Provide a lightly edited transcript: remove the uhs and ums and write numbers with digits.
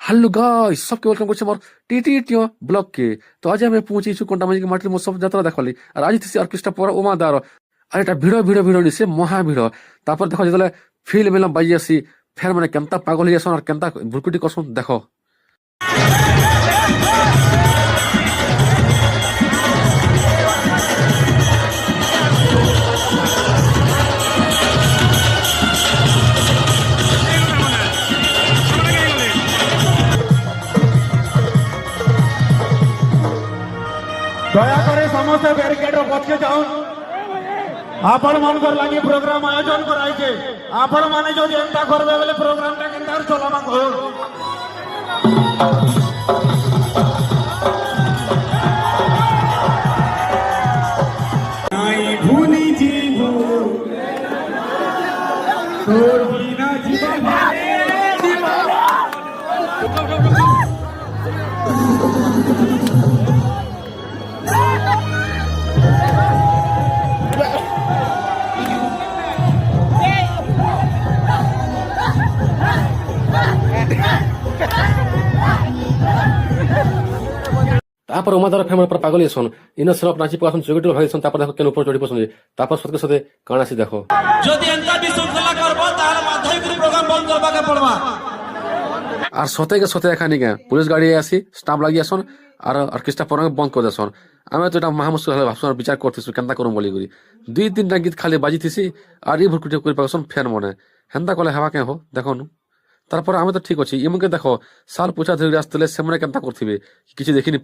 Hello guys, সবকে welcome করছি আমার টিটিটিও ব্লগকে। তো আজ আমি পৌঁছেছি কোন্টামাঝি মাটির মহোৎসব যাত্রা দেখালি। আর আজ থেকে অর্কেস্ট্রা পর ওমা দার আর এটা ভিড় ভিড় ভিড় নিছে মহা ভিড়। তারপর দেখো যেতলে ফিল্ম এলাম বাজি আসি ফের মানে কেনতা পাগল হয়ে আসন আর কেনতা ভুরকুটি করছন দেখো। ଦୟାକରି ସମସ୍ତେ ବ୍ୟାରିକେଡର ପଛକେ ଯାଉନ୍। ଆପଣ ମାନଙ୍କର ଲାଗି ପ୍ରୋଗ୍ରାମ ଆୟୋଜନ କରାଇଛେ। ଆପଣ ମାନେ ଯଦି ଏନ୍ତା କରବେ ବେଲେ ପ୍ରୋଗ୍ରାମଟା କେନ୍ତା ଚଲାମା କହୁନ୍। ନାଇଁ ଭୁଲି ଯିବୁ ତୋର ବିନା তারপর ওমাদার ফেমার পর পাগল আসন ইন সব নাচি পাসন চুগিটি হয়েছেন। তারপর দেখো কেন উপর চড়ি পছন্দ তারপর সত্যি সাথে কাণ আসি দেখো। যদি এন্তা বিশৃঙ্খলা করব তাহলে মাধ্যমিক প্রোগ্রাম বন্ধ করবাকে পড়বা। আর সতেকে সতে এখানে গে পুলিশ গাড়ি আসি স্টাম্প লাগি আসন আর অর্কেস্ট্রা প্রোগ্রাম বন্ধ করে দেসন। আমি তো এটা মহা মুশকিল ভাবে ভাবছন বিচার করতেছি কেনতা করুম বলি করি। 2-3টা গীত খালি বাজিতেছি আর এই ভুরকুটি করে পাগছন ফের মনে হেন্তা কলে হেবা কে হো দেখো। তারপর আমি তো ঠিক আছি এমনকে দেখো সাল পোছা ধরে আসতে সেমনে কেনতা করথিবে কিছু দেখিনি।